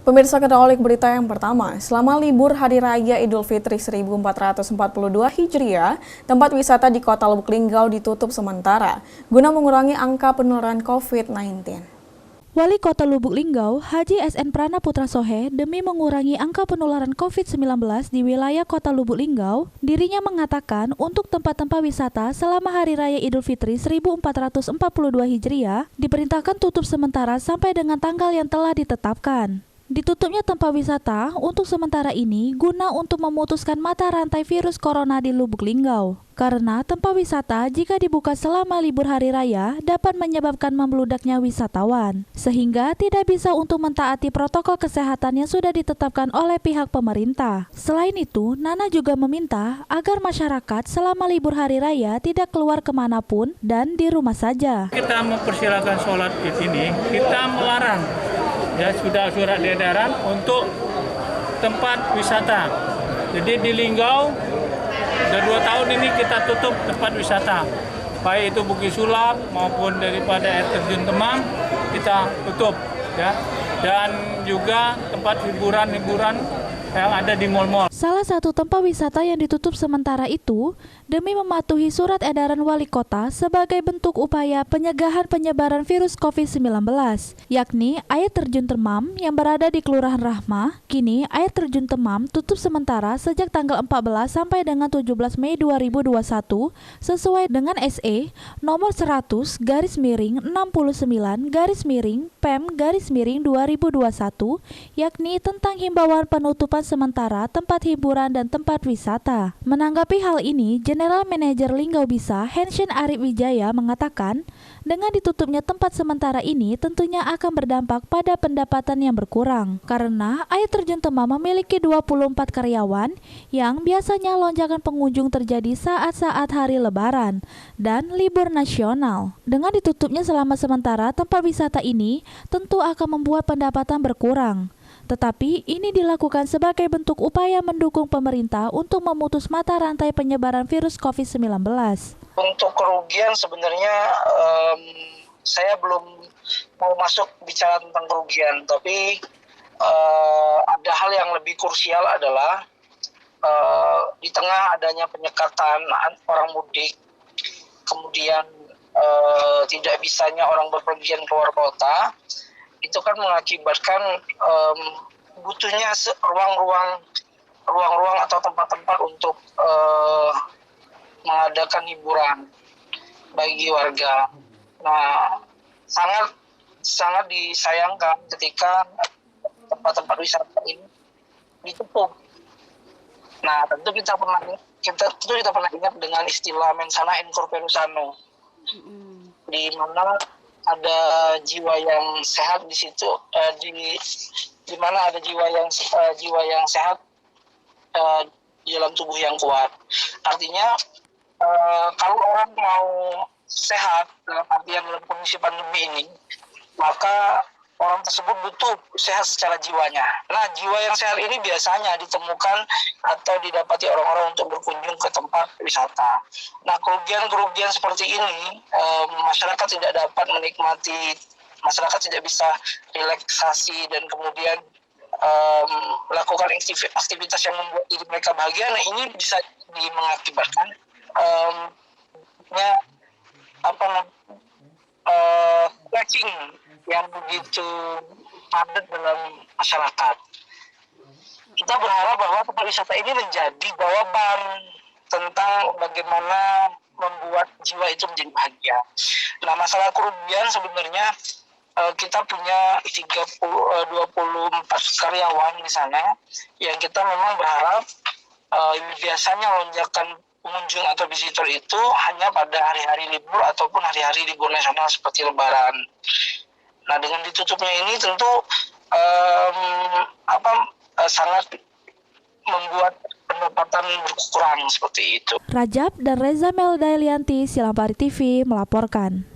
Pemirsa, kita awali berita yang pertama. Selama libur Hari Raya Idul Fitri 1442 Hijriah, tempat wisata di Kota Lubuk Linggau ditutup sementara guna mengurangi angka penularan COVID-19. Wali Kota Lubuk Linggau, Haji SN Prana Putra Sohe, demi mengurangi angka penularan COVID-19 di wilayah Kota Lubuk Linggau, dirinya mengatakan untuk tempat-tempat wisata selama Hari Raya Idul Fitri 1442 Hijriah diperintahkan tutup sementara sampai dengan tanggal yang telah ditetapkan. Ditutupnya tempat wisata untuk sementara ini guna untuk memutuskan mata rantai virus corona di Lubuk Linggau. Karena tempat wisata jika dibuka selama libur hari raya dapat menyebabkan membeludaknya wisatawan. Sehingga tidak bisa untuk mentaati protokol kesehatan yang sudah ditetapkan oleh pihak pemerintah. Selain itu, Nana juga meminta agar masyarakat selama libur hari raya tidak keluar kemanapun dan di rumah saja. Kita mempersilakan sholat di sini, kita melarang. Ya, sudah surat edaran untuk tempat wisata. Jadi di Linggau sudah 2 tahun ini kita tutup tempat wisata, baik itu Bukit Sulap maupun daripada air terjun Temam kita tutup, ya. Dan juga tempat hiburan yang ada di mal-mal. Salah satu tempat wisata yang ditutup sementara itu demi mematuhi surat edaran wali kota sebagai bentuk upaya pencegahan penyebaran virus COVID-19, yakni air terjun Temam yang berada di Kelurahan Rahmah. Kini air terjun Temam tutup sementara sejak tanggal 14 sampai dengan 17 Mei 2021 sesuai dengan SE nomor 100/69/PEM/2021, yakni tentang himbauan penutupan sementara tempat hiburan dan tempat wisata. Menanggapi hal ini, General Manager Linggau Bisa, Henshin Arif Wijaya mengatakan, dengan ditutupnya tempat sementara ini tentunya akan berdampak pada pendapatan yang berkurang. Karena air terjun Temam memiliki 24 karyawan yang biasanya lonjakan pengunjung terjadi saat-saat hari lebaran dan libur nasional. Dengan ditutupnya selama sementara tempat wisata ini tentu akan membuat pendapatan berkurang. Tetapi ini dilakukan sebagai bentuk upaya mendukung pemerintah untuk memutus mata rantai penyebaran virus COVID-19. Untuk kerugian sebenarnya saya belum mau masuk bicara tentang kerugian, tapi ada hal yang lebih krusial adalah di tengah adanya penyekatan orang mudik, kemudian tidak bisanya orang berpergian keluar kota, itu kan mengakibatkan butuhnya ruang-ruang atau tempat-tempat untuk mengadakan hiburan bagi warga. Nah, sangat disayangkan ketika tempat-tempat wisata ini ditutup. Nah, tentu kita pernah ingat dengan istilah mensana in corpore sano, di mana ada jiwa yang sehat di situ, di mana ada jiwa yang sehat di dalam tubuh yang kuat. Artinya kalau orang mau sehat dalam artian dalam kondisi pandemi ini, maka orang tersebut butuh sehat secara jiwanya. Nah, jiwa yang sehat ini biasanya ditemukan atau didapati orang-orang untuk berkunjung ke tempat wisata. Nah, kerugian seperti ini, masyarakat tidak dapat menikmati, masyarakat tidak bisa relaksasi dan kemudian melakukan aktivitas yang membuat diri mereka bahagia. Nah, ini bisa mengakibatkan tracking yang begitu padat dalam masyarakat. Kita berharap bahwa tempat wisata ini menjadi jawaban tentang bagaimana membuat jiwa itu menjadi bahagia. Nah, masalah kerugian sebenarnya kita punya 24 karyawan di sana yang kita memang berharap biasanya lonjakan pengunjung atau visitor itu hanya pada hari-hari libur ataupun hari-hari libur nasional seperti Lebaran. Nah, dengan ditutupnya ini tentu sangat membuat pendapatan berkurang seperti itu. Rajab dan Reza Meldailianti, Silampari TV melaporkan.